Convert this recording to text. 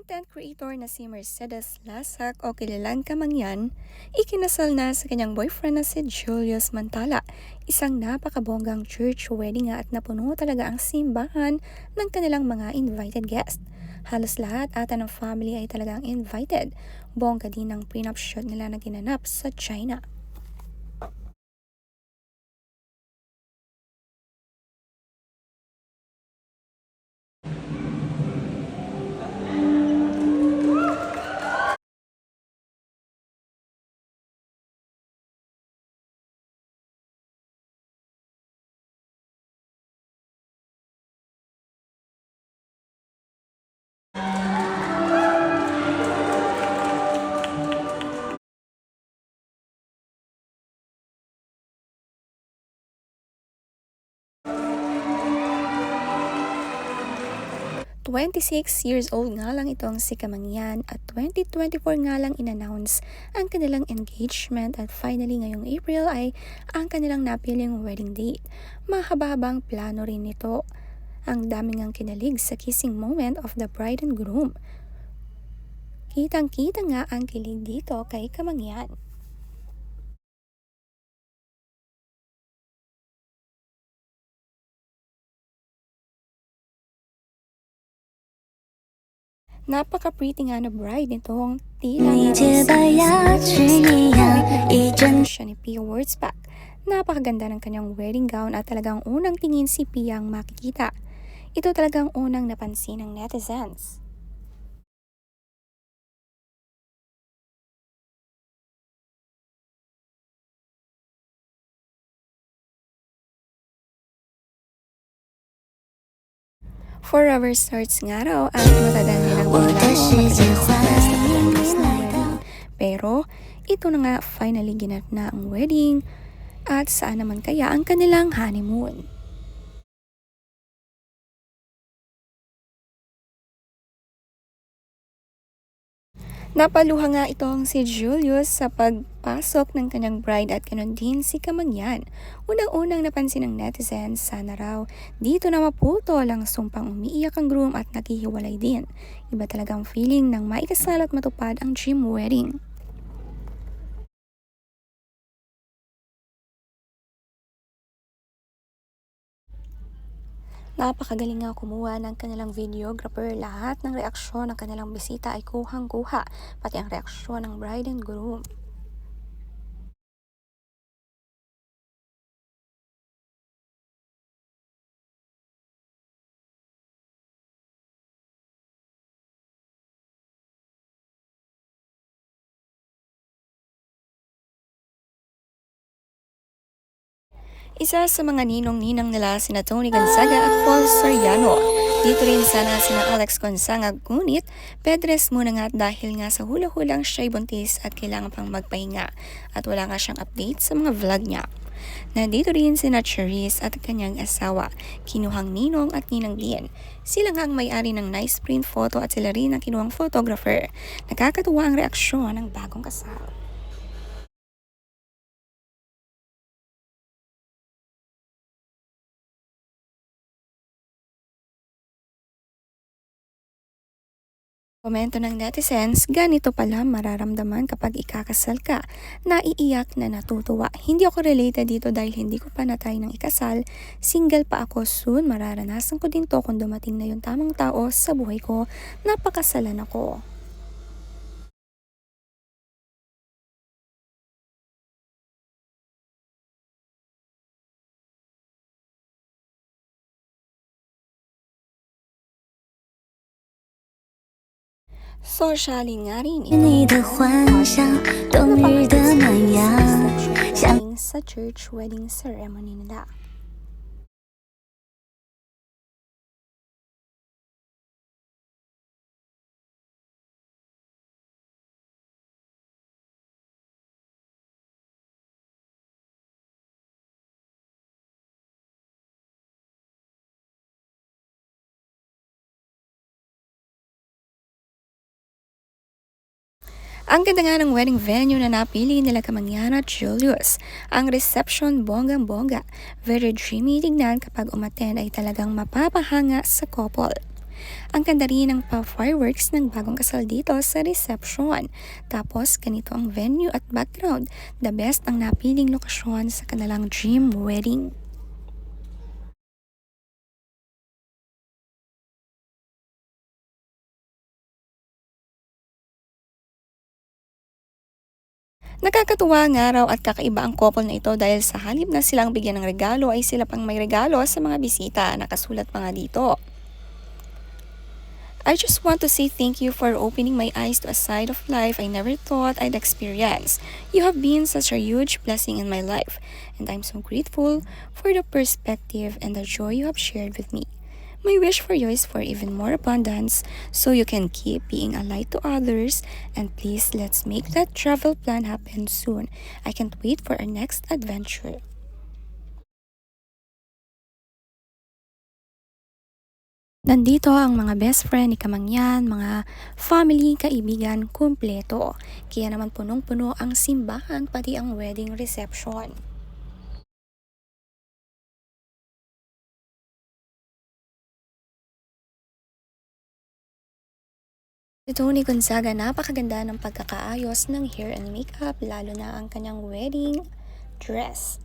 Content creator na si Mercedes Lasak o kilalang Kamangyan, ikinasal na sa kanyang boyfriend na si Julius Mantala. Isang napakabonggang church wedding nga at napuno talaga ang simbahan ng kanilang mga invited guest. Halos lahat ata ng family ay talagang invited. Bongga din ang prenup shoot nila na ginanap sa China. "26 years old nga lang itong si Kamangyan at 2024 nga lang inannounce ang kanilang engagement at finally ngayong April ay ang kanilang napiling wedding date. Mahaba-habang plano rin nito. Ang daming ang kinalig sa kissing moment of the bride and groom. Kitang-kita nga ang kilig dito kay Kamangyan. Napaka-pretty nga na bride nitong tila siya ni Pia Wurtzbach. Napakaganda ng kanyang wedding gown at talagang unang tingin si Pia ang makikita. Ito talagang unang napansin ng netizens. Forever starts nga raw ang matadang nilang wedding. Pero ito na nga finally ginat na ang wedding at saan naman kaya ang kanilang honeymoon. Napaluha nga itong si Julius sa pagpasok ng kanyang bride at ganon din si Kamangyan. Unang-unang napansin ng netizens, sana raw dito na maputol ang sumpang umiiyak ang groom at naghihiwalay din. Iba talagang feeling ng maikasal at matupad ang dream wedding. Napakagaling nga kumuha ng kanilang videographer. Lahat ng reaksyon ng kanilang bisita ay kuhang-kuha, pati ang reaksyon ng bride and groom. Isa sa mga ninong-ninang nila sina Tony Gonzaga at Paul Soriano. Dito rin sana sina Alex Gonzaga, ngunit bedrest muna nga dahil nga sa hula-hulang siya'y buntis at kailangan pang magpahinga at wala nga siyang update sa mga vlog niya. Nandito rin sina Charisse at kanyang asawa, kinuhang ninong at ninang din. Sila nga ang may-ari ng nice print photo at sila rin ang kinuhang photographer. Nakakatuwa ang reaksyon ng bagong kasal. Komento ng netizens, ganito pala mararamdaman kapag ikakasal ka. Naiiyak na natutuwa. Hindi ako related dito dahil hindi ko pa natry ng ikasal. Single pa ako, soon mararanasan ko din to kung dumating na yung tamang tao sa buhay ko. Napakasalan ako. Socially nga rin ito. 你的幻想，冬日的暖阳，像 sa church wedding ceremony nila. Ang ganda nga ng wedding venue na napili nila Kamangyan at Julius. Ang reception bonggang-bongga. Very dreamy tignan kapag umattend ay talagang mapapahanga sa couple. Ang ganda rin ng pa-fireworks ng bagong kasal dito sa reception. Tapos ganito ang venue at background. The best ang napiling lokasyon sa kanilang dream wedding. Nakakatuwa nga raw at kakaiba ang couple na ito dahil sa halip na silang bigyan ng regalo ay sila pang may regalo sa mga bisita. Nakasulat pa nga dito. I just want to say thank you for opening my eyes to a side of life I never thought I'd experience. You have been such a huge blessing in my life, and I'm so grateful for the perspective and the joy you have shared with me. My wish for you is for even more abundance so you can keep being a light to others, and please let's make that travel plan happen soon. I can't wait for our next adventure. Nandito ang mga best friend ni Kamangyan, mga family, kaibigan, kumpleto. Kaya naman punong-puno ang simbahan pati ang wedding reception. Si Tony Gonzaga, napakaganda ng pagkakaayos ng hair and makeup, lalo na ang kanyang wedding dress.